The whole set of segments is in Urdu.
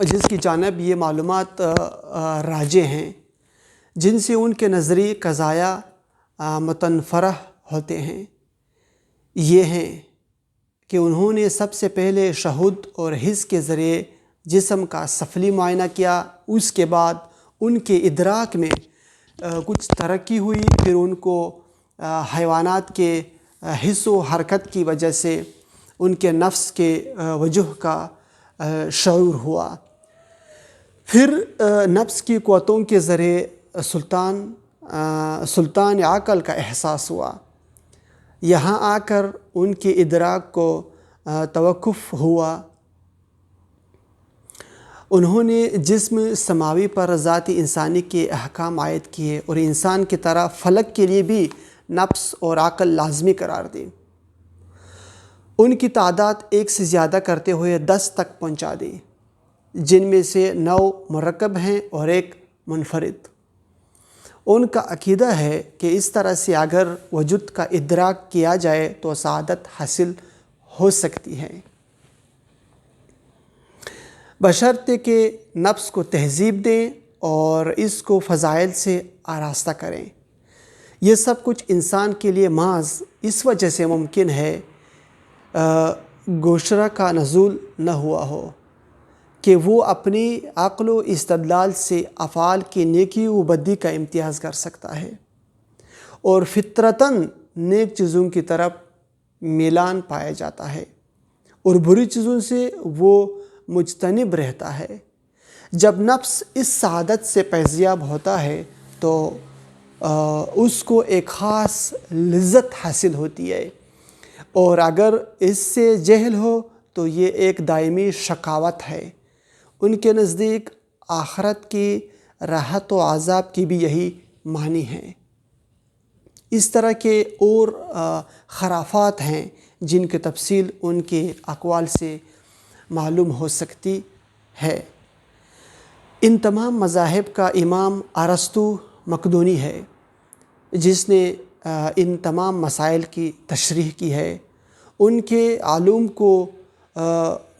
جس کی جانب یہ معلومات راجع ہیں، جن سے ان کے نظریے قضایا متنفرہ ہوتے ہیں، یہ ہیں کہ انہوں نے سب سے پہلے شہود اور حس کے ذریعے جسم کا سفلی معائنہ کیا، اس کے بعد ان کے ادراک میں کچھ ترقی ہوئی، پھر ان کو حیوانات کے حس و حرکت کی وجہ سے ان کے نفس کے وجوہ کا شعور ہوا، پھر نفس کی قوتوں کے ذریعے سلطان عقل کا احساس ہوا، یہاں آ کر ان کے ادراک کو توقف ہوا، انہوں نے جسم سماوی پر ذاتی انسانی کے احکام عائد کیے اور انسان کی طرح فلک کے لیے بھی نفس اور عقل لازمی قرار دی، ان کی تعداد 1 سے زیادہ کرتے ہوئے 10 تک پہنچا دی، جن میں سے 9 مرکب ہیں اور 1 منفرد۔ ان کا عقیدہ ہے کہ اس طرح سے اگر وجود کا ادراک کیا جائے تو سعادت حاصل ہو سکتی ہے، بشرطے کہ نفس کو تہذیب دیں اور اس کو فضائل سے آراستہ کریں۔ یہ سب کچھ انسان کے لیے محض اس وجہ سے ممکن ہے گوشرہ کا نزول نہ ہوا ہو کہ وہ اپنی عقل و استدلال سے افعال کی نیکی و بدی کا امتیاز کر سکتا ہے اور فطرتاً نیک چیزوں کی طرف میلان پایا جاتا ہے اور بری چیزوں سے وہ مجتنب رہتا ہے۔ جب نفس اس سعادت سے فیضیاب ہوتا ہے تو اس کو ایک خاص لذت حاصل ہوتی ہے، اور اگر اس سے جہل ہو تو یہ ایک دائمی شقاوت ہے۔ ان کے نزدیک آخرت کی راحت و عذاب کی بھی یہی معنی ہے۔ اس طرح کے اور خرافات ہیں جن کی تفصیل ان کے اقوال سے معلوم ہو سکتی ہے۔ ان تمام مذاہب کا امام ارسطو مقدونی ہے، جس نے ان تمام مسائل کی تشریح کی ہے، ان کے علوم کو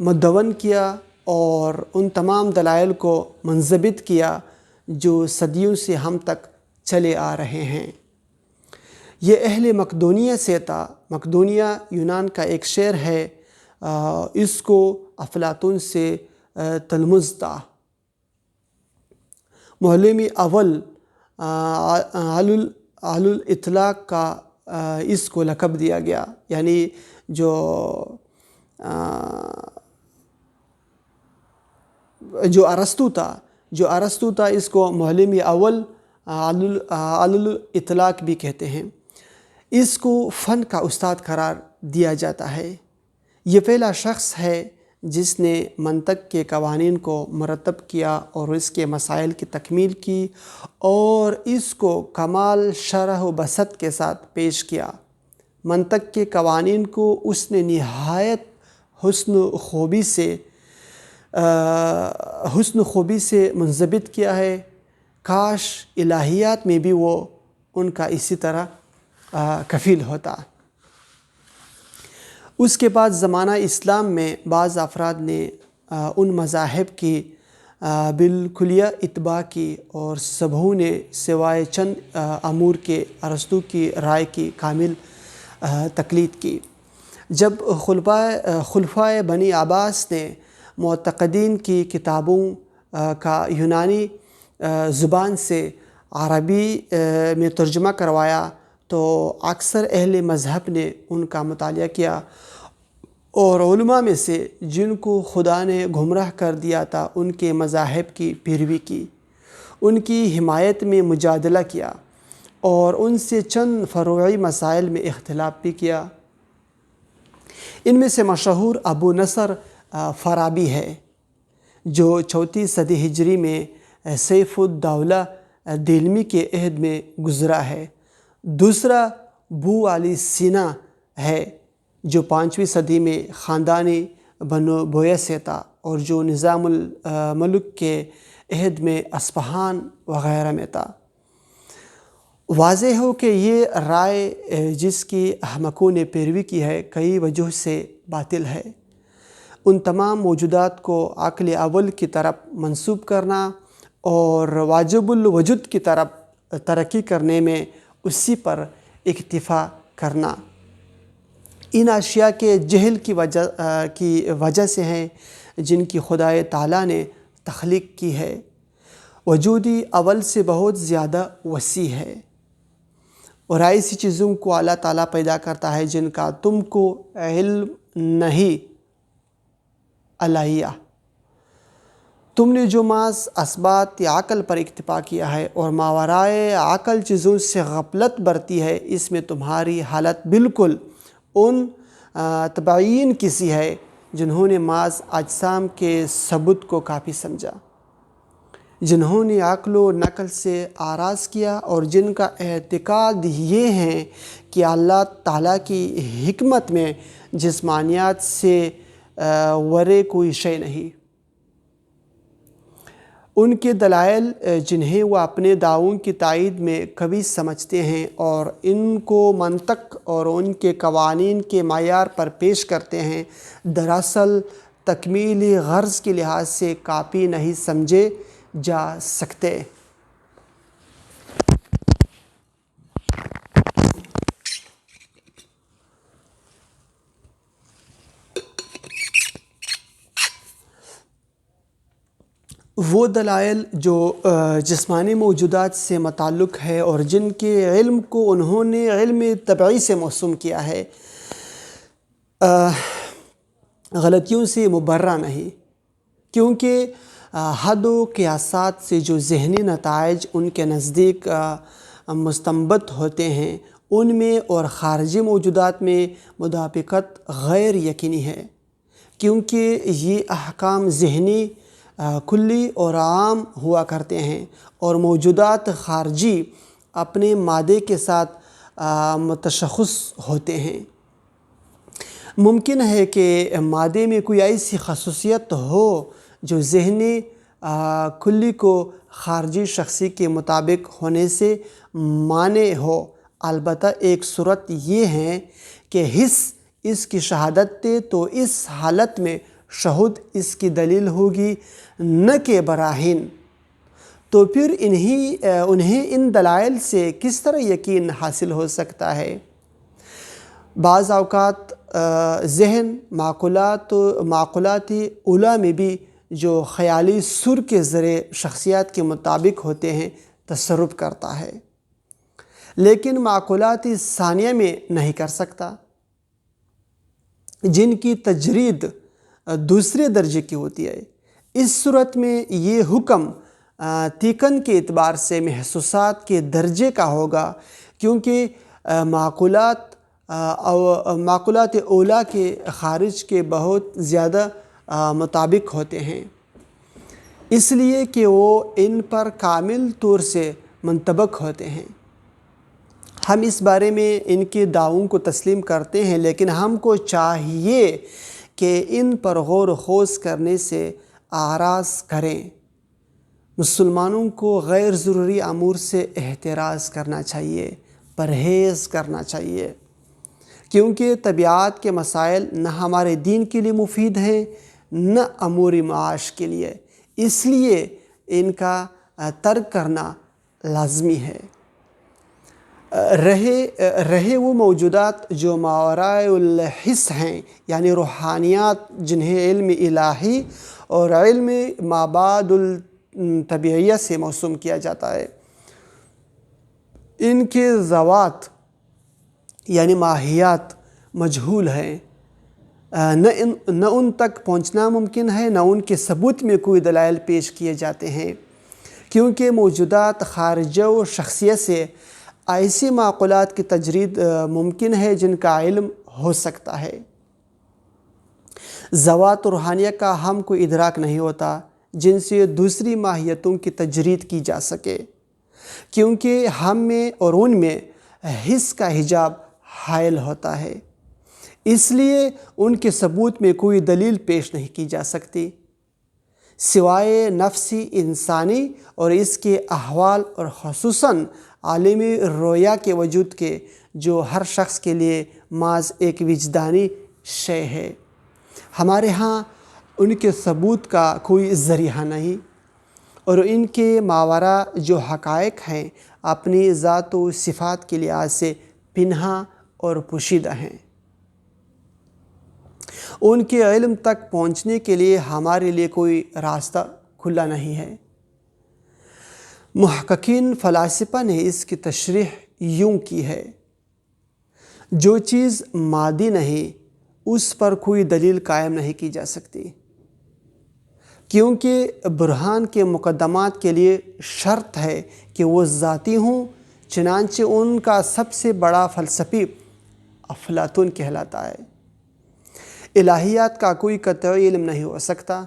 مدون کیا اور ان تمام دلائل کو منضبط کیا جو صدیوں سے ہم تک چلے آ رہے ہیں۔ یہ اہل مقدونیہ سے تھا۔ مقدونیہ یونان کا ایک شہر ہے، اس کو افلاطون سے تلمذ تھا۔ معلم اول علی الاطلاق کا اس کو لقب دیا گیا، یعنی جو ارسطو تھا اس کو معلم اول علی الاطلاق بھی کہتے ہیں۔ اس کو فن کا استاد قرار دیا جاتا ہے۔ یہ پہلا شخص ہے جس نے منطق کے قوانین کو مرتب کیا اور اس کے مسائل کی تکمیل کی اور اس کو کمال شرح و بسط کے ساتھ پیش کیا۔ منطق کے قوانین کو اس نے نہایت حسن خوبی سے منضبط کیا ہے، کاش الہیات میں بھی وہ ان کا اسی طرح کفیل ہوتا۔ اس کے بعد زمانہ اسلام میں بعض افراد نے ان مذاہب کی بالکلیہ اتباع کی اور سبھوں نے سوائے چند امور کے ارسطو کی رائے کی کامل تقلید کی۔ جب خلفائے بنی عباس نے معتقدین کی کتابوں کا یونانی زبان سے عربی میں ترجمہ کروایا تو اکثر اہل مذہب نے ان کا مطالعہ کیا اور علماء میں سے جن کو خدا نے گمراہ کر دیا تھا ان کے مذاہب کی پیروی کی، ان کی حمایت میں مجادلہ کیا اور ان سے چند فروعی مسائل میں اختلاف بھی کیا۔ ان میں سے مشہور ابو نصر فارابی ہے جو 4 صدی ہجری میں سیف الدولہ دیلمی کے عہد میں گزرا ہے۔ دوسرا بو علی سینا ہے جو 5ویں صدی میں خاندانی بنو بویہ سے تھا اور جو نظام الملک کے عہد میں اصفہان وغیرہ میں تھا۔ واضح ہو کہ یہ رائے جس کی احمقوں نے پیروی کی ہے کئی وجہ سے باطل ہے۔ ان تمام موجودات کو عقل اول کی طرف منسوب کرنا اور واجب الوجود کی طرف ترقی کرنے میں اسی پر اکتفا کرنا ان اشیاء کے جہل کی وجہ سے ہیں جن کی خدائے تعالیٰ نے تخلیق کی ہے۔ وجودی اول سے بہت زیادہ وسیع ہے اور ایسی چیزوں کو اللہ تعالیٰ پیدا کرتا ہے جن کا تم کو علم نہیں علیہ۔ تم نے جو محض اسبات یا عقل پر اکتفا کیا ہے اور ماورائے عقل چیزوں سے غفلت برتی ہے، اس میں تمہاری حالت بالکل ان تبعین کی سی ہے جنہوں نے محض اجسام کے ثبوت کو کافی سمجھا، جنہوں نے عقل و نقل سے آراز کیا اور جن کا اعتقاد یہ ہے کہ اللہ تعالیٰ کی حکمت میں جسمانیات سے ورے کوئی شے نہیں۔ ان کے دلائل جنہیں وہ اپنے دعووں کی تائید میں قوی سمجھتے ہیں اور ان کو منطق اور ان کے قوانین کے معیار پر پیش کرتے ہیں، دراصل تکمیلی غرض کے لحاظ سے کافی نہیں سمجھے جا سکتے۔ وہ دلائل جو جسمانی موجودات سے متعلق ہے اور جن کے علم کو انہوں نے علم طبعی سے موسوم کیا ہے، غلطیوں سے مبرہ نہیں، کیونکہ حد و قیاسات سے جو ذہنی نتائج ان کے نزدیک مستنبط ہوتے ہیں ان میں اور خارجی موجودات میں مطابقت غیر یقینی ہے، کیونکہ یہ احکام ذہنی کلی اور عام ہوا کرتے ہیں اور موجودات خارجی اپنے مادے کے ساتھ متشخص ہوتے ہیں۔ ممکن ہے کہ مادے میں کوئی ایسی خصوصیت ہو جو ذہنی کلی کو خارجی شخصی کے مطابق ہونے سے مانع ہو، البتہ ایک صورت یہ ہے کہ حس اس کی شہادت دے تو اس حالت میں شہود اس کی دلیل ہوگی نہ کہ براہین۔ تو پھر انہیں ان دلائل سے کس طرح یقین حاصل ہو سکتا ہے؟ بعض اوقات ذہن معقولاتی اولیٰ میں بھی جو خیالی سر کے ذریعے شخصیات کے مطابق ہوتے ہیں تصرف کرتا ہے، لیکن معقولاتی ثانیہ میں نہیں کر سکتا، جن کی تجرید دوسرے درجے کی ہوتی ہے۔ اس صورت میں یہ حکم تیکن کے اعتبار سے محسوسات کے درجے کا ہوگا، کیونکہ معقولات اولیٰ کے خارج کے بہت زیادہ مطابق ہوتے ہیں، اس لیے کہ وہ ان پر کامل طور سے منطبق ہوتے ہیں۔ ہم اس بارے میں ان کے دعووں کو تسلیم کرتے ہیں، لیکن ہم کو چاہیے کہ ان پر غور و خوض کرنے سے آراز کریں۔ مسلمانوں کو غیر ضروری امور سے احتراز کرنا چاہیے، پرہیز کرنا چاہیے، کیونکہ طبیعت کے مسائل نہ ہمارے دین کے لیے مفید ہیں نہ امور معاش کے لیے، اس لیے ان کا ترک کرنا لازمی ہے۔ رہے وہ موجودات جو ماورائے الحس ہیں، یعنی روحانیات جنہیں علم الہی اور علم مابعد الطبیعیہ سے موسوم کیا جاتا ہے، ان کے ذوات یعنی ماہیات مجہول ہیں، نہ ان تک پہنچنا ممکن ہے، نہ ان کے ثبوت میں کوئی دلائل پیش کیے جاتے ہیں، کیونکہ موجودات خارجہ و شخصیت سے ایسی معقولات کی تجرید ممکن ہے جن کا علم ہو سکتا ہے۔ ذوات روحانیہ کا ہم کو ادراک نہیں ہوتا جن سے دوسری ماہیتوں کی تجرید کی جا سکے، کیونکہ ہم میں اور ان میں حس کا حجاب حائل ہوتا ہے، اس لیے ان کے ثبوت میں کوئی دلیل پیش نہیں کی جا سکتی سوائے نفسی انسانی اور اس کے احوال اور خصوصاً عالمی رویا کے وجود کے، جو ہر شخص کے لیے محض ایک وجدانی شے ہے۔ ہمارے ہاں ان کے ثبوت کا کوئی ذریعہ نہیں، اور ان کے ماورا جو حقائق ہیں اپنی ذات و صفات کے لحاظ سے پنہاں اور پوشیدہ ہیں۔ ان کے علم تک پہنچنے کے لیے ہمارے لیے کوئی راستہ کھلا نہیں ہے۔ محققین فلاسفہ نے اس کی تشریح یوں کی ہے: جو چیز مادی نہیں اس پر کوئی دلیل قائم نہیں کی جا سکتی، کیونکہ برہان کے مقدمات کے لیے شرط ہے کہ وہ ذاتی ہوں۔ چنانچہ ان کا سب سے بڑا فلسفی افلاطون کہلاتا ہے۔ الہیات کا کوئی قطعی علم نہیں ہو سکتا۔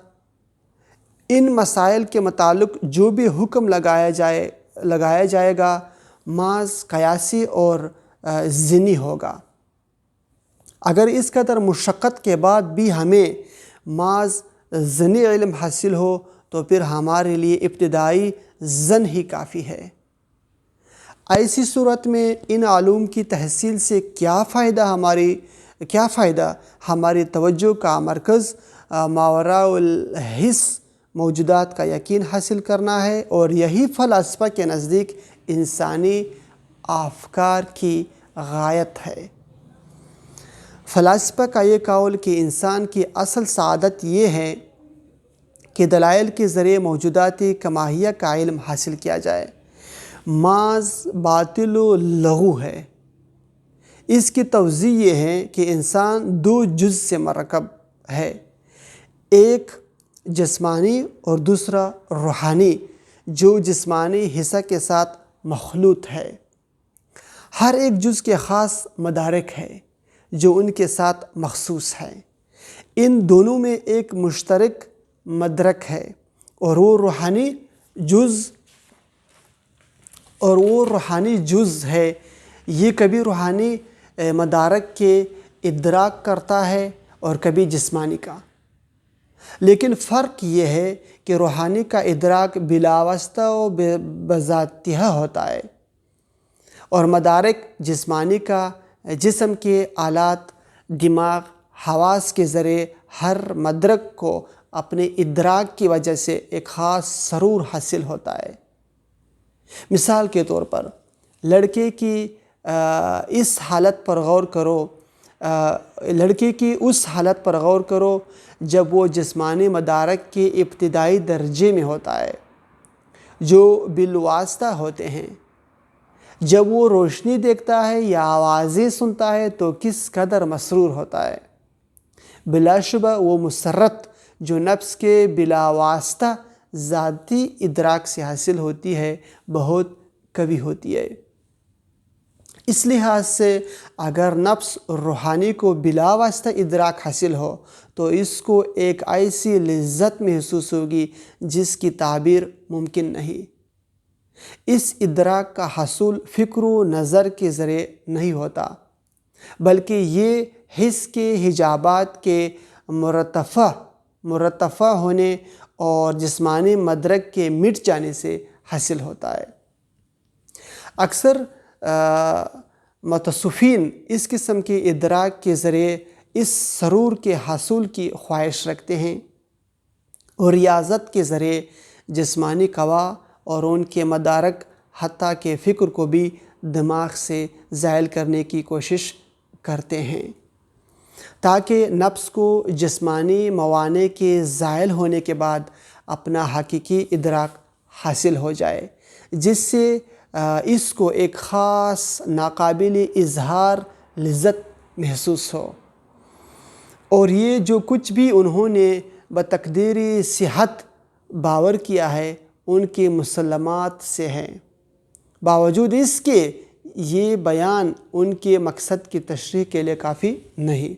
ان مسائل کے متعلق جو بھی حکم لگایا جائے گا محض قیاسی اور ضنی ہوگا۔ اگر اس قدر مشقت کے بعد بھی ہمیں محض ضنی علم حاصل ہو تو پھر ہمارے لیے ابتدائی ظن ہی کافی ہے۔ ایسی صورت میں ان علوم کی تحصیل سے کیا فائدہ ہماری توجہ کا مرکز ماوراء الحس موجودات کا یقین حاصل کرنا ہے، اور یہی فلاسفہ کے نزدیک انسانی افکار کی غایت ہے۔ فلاسفہ کا یہ قول کہ انسان کی اصل سعادت یہ ہے کہ دلائل کے ذریعے موجوداتی کماہیہ کا علم حاصل کیا جائے، محض باطل و لغو ہے۔ اس کی توضیح یہ ہے کہ انسان دو جز سے مرکب ہے، ایک جسمانی اور دوسرا روحانی، جو جسمانی حصہ کے ساتھ مخلوط ہے۔ ہر ایک جز کے خاص مدارک ہے جو ان کے ساتھ مخصوص ہے۔ ان دونوں میں ایک مشترک مدرک ہے، اور وہ روحانی جز ہے۔ یہ کبھی روحانی مدارک کے ادراک کرتا ہے اور کبھی جسمانی کا، لیکن فرق یہ ہے کہ روحانی کا ادراک بلا واسطہ و بذاتہ ہوتا ہے، اور مدارک جسمانی کا جسم کے آلات، دماغ، حواس کے ذریعے ہر مدرک کو اپنے ادراک کی وجہ سے ایک خاص سرور حاصل ہوتا ہے۔ مثال کے طور پر لڑکے کی اس حالت پر غور کرو جب وہ جسمانی مدارک کے ابتدائی درجے میں ہوتا ہے جو بالواسطہ ہوتے ہیں۔ جب وہ روشنی دیکھتا ہے یا آوازیں سنتا ہے تو کس قدر مسرور ہوتا ہے۔ بلا شبہ وہ مسرت جو نفس کے بلا واسطہ ذاتی ادراک سے حاصل ہوتی ہے بہت قوی ہوتی ہے۔ اس لحاظ سے اگر نفس روحانی کو بلا واسطہ ادراک حاصل ہو تو اس کو ایک ایسی لذت محسوس ہوگی جس کی تعبیر ممکن نہیں۔ اس ادراک کا حصول فکر و نظر کے ذریعے نہیں ہوتا، بلکہ یہ حس کے حجابات کے مرتفع ہونے اور جسمانی مدرک کے مٹ جانے سے حاصل ہوتا ہے۔ اکثر متصوفین اس قسم کے ادراک کے ذریعے اس سرور کے حصول کی خواہش رکھتے ہیں، اور ریاضت کے ذریعے جسمانی قوا اور ان کے مدارک حتیٰ کہ فکر کو بھی دماغ سے زائل کرنے کی کوشش کرتے ہیں، تاکہ نفس کو جسمانی موانع کے زائل ہونے کے بعد اپنا حقیقی ادراک حاصل ہو جائے، جس سے اس کو ایک خاص ناقابل اظہار لذت محسوس ہو، اور یہ جو کچھ بھی انہوں نے بتقدیری صحت باور کیا ہے ان کے مسلمات سے ہے۔ باوجود اس کے یہ بیان ان کے مقصد کی تشریح کے لیے کافی نہیں۔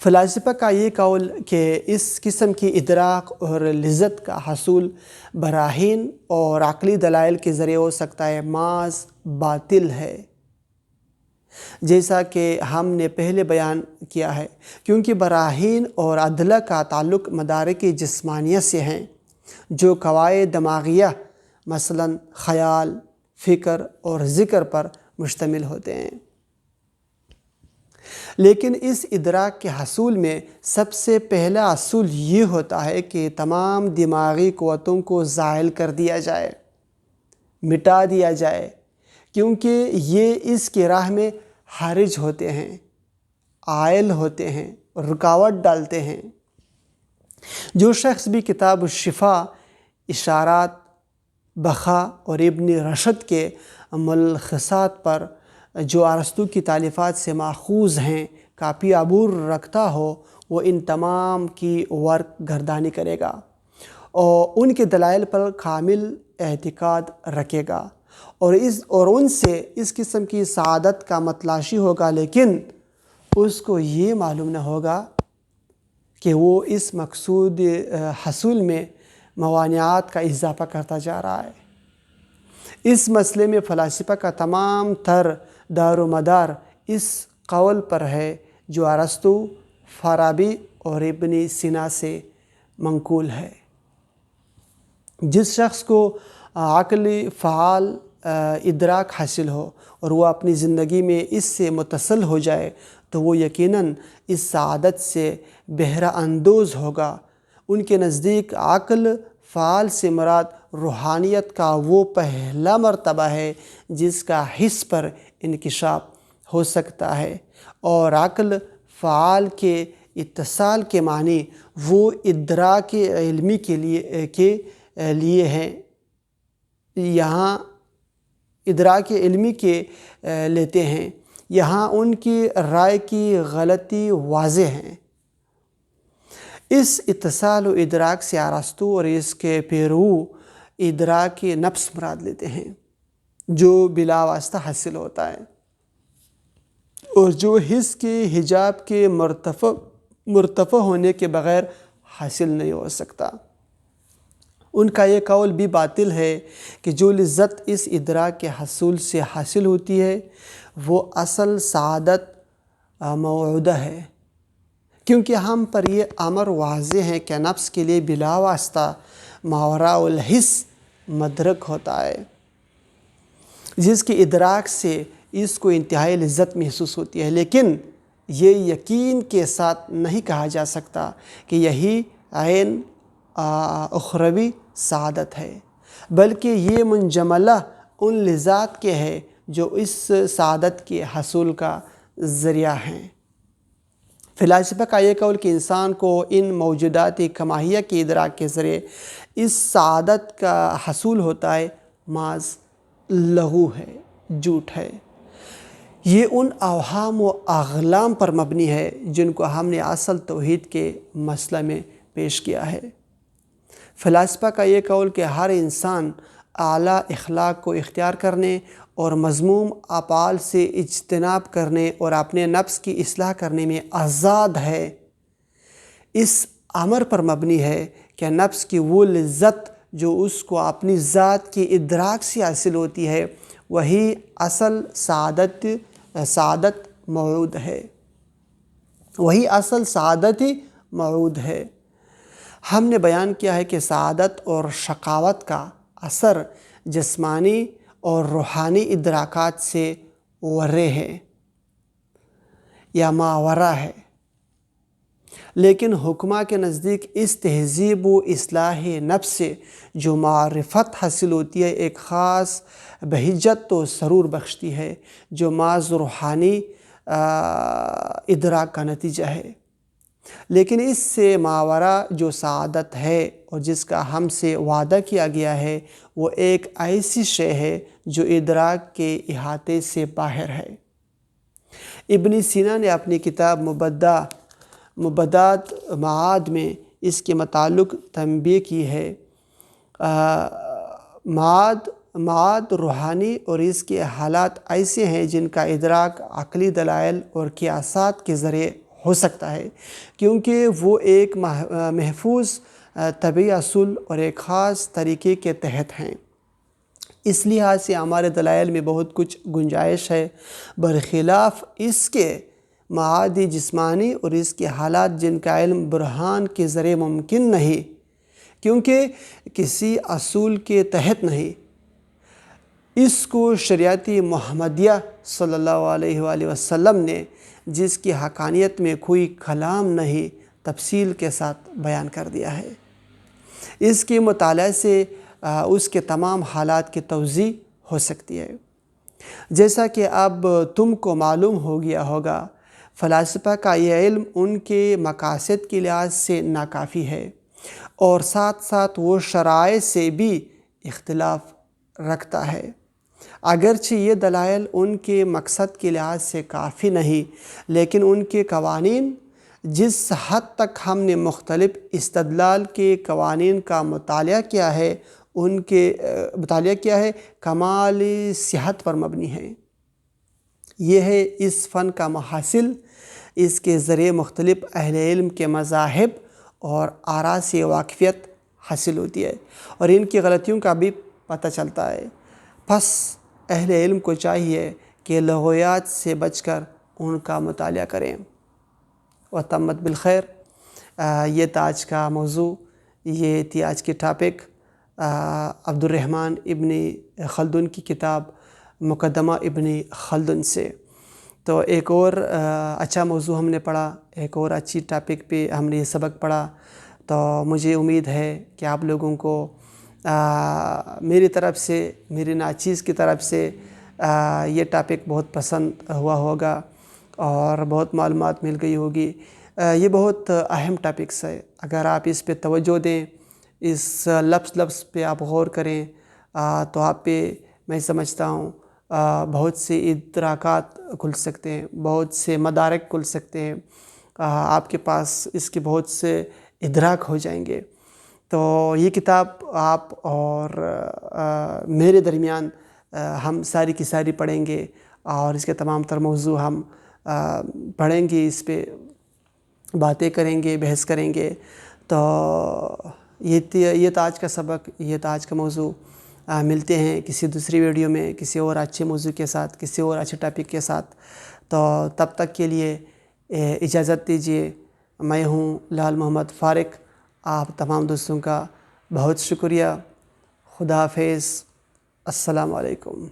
فلاسفہ کا یہ قول کہ اس قسم کی ادراک اور لذت کا حصول براہین اور عقلی دلائل کے ذریعے ہو سکتا ہے محض باطل ہے، جیسا کہ ہم نے پہلے بیان کیا ہے، کیونکہ براہین اور ادلہ کا تعلق مدارک جسمانیہ سے ہیں جو قواعد دماغیہ مثلاً خیال، فکر اور ذکر پر مشتمل ہوتے ہیں۔ لیکن اس ادراک کے حصول میں سب سے پہلا اصول یہ ہوتا ہے کہ تمام دماغی قوتوں کو زائل کر دیا جائے، مٹا دیا جائے، کیونکہ یہ اس کی راہ میں حارج ہوتے ہیں، عائل ہوتے ہیں، رکاوٹ ڈالتے ہیں۔ جو شخص بھی کتاب الشفا، اشارات بخا اور ابن رشد کے ملخصات پر جو ارسطو کی تالیفات سے ماخوذ ہیں کافی عبور رکھتا ہو، وہ ان تمام کی ورق گردانی کرے گا اور ان کے دلائل پر کامل اعتقاد رکھے گا اور ان سے اس قسم کی سعادت کا متلاشی ہوگا، لیکن اس کو یہ معلوم نہ ہوگا کہ وہ اس مقصود حصول میں موانعات کا اضافہ کرتا جا رہا ہے۔ اس مسئلے میں فلاسفہ کا تمام تر دار و مدار اس قول پر ہے جو ارسطو، فارابی اور ابن سینا سے منقول ہے۔ جس شخص کو عقلی فعال ادراک حاصل ہو اور وہ اپنی زندگی میں اس سے متصل ہو جائے تو وہ یقیناً اس سعادت سے بہرہ اندوز ہوگا۔ ان کے نزدیک عقل فعال سے مراد روحانیت کا وہ پہلا مرتبہ ہے جس کا حس پر انکشاف ہو سکتا ہے، اور عقل فعال کے اتصال کے معنی وہ ادراک علمی کے لیے ہیں۔ یہاں ادراک علمی کے لیتے ہیں، یہاں ان کی رائے کی غلطی واضح ہے۔ اس اتصال و ادراک سے ارسطو اور اس کے پیرو ادراک نفس مراد لیتے ہیں، جو بلا واسطہ حاصل ہوتا ہے اور جو حس کے حجاب کے مرتفع ہونے کے بغیر حاصل نہیں ہو سکتا۔ ان کا یہ قول بھی باطل ہے کہ جو لذت اس ادراک کے حصول سے حاصل ہوتی ہے وہ اصل سعادت موعودہ ہے، کیونکہ ہم پر یہ امر واضح ہے کہ نفس کے لیے بلا واسطہ ماوراء الحس مدرک ہوتا ہے، جس کے ادراک سے اس کو انتہائی لذت محسوس ہوتی ہے، لیکن یہ یقین کے ساتھ نہیں کہا جا سکتا کہ یہی عین اخروی سعادت ہے، بلکہ یہ منجملہ ان لذات کے ہے جو اس سعادت کے حصول کا ذریعہ ہیں۔ فلاسفہ کا یہ قول کہ انسان کو ان موجودات کماہیہ کے ادراک کے ذریعے اس سعادت کا حصول ہوتا ہے محض لغو ہے، جھوٹ ہے۔ یہ ان اوہام و اغلام پر مبنی ہے جن کو ہم نے اصل توحید کے مسئلہ میں پیش کیا ہے۔ فلاسفہ کا یہ قول کہ ہر انسان اعلیٰ اخلاق کو اختیار کرنے اور مذموم افعال سے اجتناب کرنے اور اپنے نفس کی اصلاح کرنے میں آزاد ہے، اس امر پر مبنی ہے کہ نفس کی وہ لذت جو اس کو اپنی ذات کی ادراک سے حاصل ہوتی ہے وہی اصل سعادت موعود ہے، وہی اصل سعادت موعود ہے۔ ہم نے بیان کیا ہے کہ سعادت اور شقاوت کا اثر جسمانی اور روحانی ادراکات سے ورے ہے یا ماورا ہے، لیکن حکماء کے نزدیک اس تہذیب و اصلاح نفس سے جو معرفت حاصل ہوتی ہے ایک خاص بہجت و سرور بخشتی ہے جو محض روحانی ادراک کا نتیجہ ہے، لیکن اس سے ماورا جو سعادت ہے اور جس کا ہم سے وعدہ کیا گیا ہے وہ ایک ایسی شے ہے جو ادراک کے احاطے سے باہر ہے۔ ابن سینا نے اپنی کتاب مبدات معاد میں اس کے متعلق تنبیہ کی ہے۔ معاد روحانی اور اس کے حالات ایسے ہیں جن کا ادراک عقلی دلائل اور قیاسات کے ذریعے ہو سکتا ہے، کیونکہ وہ ایک محفوظ طبعی اصول اور ایک خاص طریقے کے تحت ہیں۔ اس لحاظ سے ہمارے دلائل میں بہت کچھ گنجائش ہے، برخلاف اس کے معادی جسمانی اور اس کے حالات جن کا علم برہان کے ذریعے ممکن نہیں، کیونکہ کسی اصول کے تحت نہیں۔ اس کو شریعت محمدیہ صلی اللہ علیہ وآلہ وسلم نے جس کی حقانیت میں کوئی کلام نہیں تفصیل کے ساتھ بیان کر دیا ہے۔ اس کے مطالعے سے اس کے تمام حالات کی توضیح ہو سکتی ہے۔ جیسا کہ اب تم کو معلوم ہو گیا ہوگا، فلاسفہ کا یہ علم ان کے مقاصد کے لحاظ سے ناکافی ہے، اور ساتھ ساتھ وہ شرائع سے بھی اختلاف رکھتا ہے۔ اگرچہ یہ دلائل ان کے مقصد کے لحاظ سے کافی نہیں، لیکن ان کے قوانین، جس حد تک ہم نے مختلف استدلال کے قوانین کا مطالعہ کیا ہے، کمال صحت پر مبنی ہے۔ یہ ہے اس فن کا محاصل۔ اس کے ذریعے مختلف اہل علم کے مذاہب اور آراء سے واقفیت حاصل ہوتی ہے، اور ان کی غلطیوں کا بھی پتہ چلتا ہے۔ پس اہل علم کو چاہیے کہ لغویات سے بچ کر ان کا مطالعہ کریں۔ وتمت بالخیر۔ یہ تھا آج کا موضوع، یہ تھی آج کی ٹاپک، عبد الرحمن ابن خلدون کی کتاب مقدمہ ابن خلدون سے۔ تو ایک اور اچھا موضوع ہم نے پڑھا، ایک اور اچھی ٹاپک پہ ہم نے یہ سبق پڑھا۔ تو مجھے امید ہے کہ آپ لوگوں کو میری طرف سے، میری ناچیز کی طرف سے یہ ٹاپک بہت پسند ہوا ہوگا اور بہت معلومات مل گئی ہوگی۔ یہ بہت اہم ٹاپکس ہے، اگر آپ اس پہ توجہ دیں، اس لفظ پہ آپ غور کریں، تو آپ پہ میں سمجھتا ہوں بہت سے ادراکات کھل سکتے ہیں، بہت سے مدارک کھل سکتے ہیں، آپ کے پاس اس کے بہت سے ادراک ہو جائیں گے۔ تو یہ کتاب آپ اور میرے درمیان ہم ساری کی ساری پڑھیں گے، اور اس کے تمام تر موضوع ہم پڑھیں گے، اس پہ باتیں کریں گے، بحث کریں گے۔ تو یہ تھا آج کا سبق، یہ تھا آج کا موضوع۔ ملتے ہیں کسی دوسری ویڈیو میں، کسی اور اچھے موضوع کے ساتھ، کسی اور اچھے ٹاپک کے ساتھ۔ تو تب تک کے لیے اجازت دیجیے۔ میں ہوں لال محمد فارق۔ آپ تمام دوستوں کا بہت شکریہ۔ خدا حافظ۔ السلام علیکم۔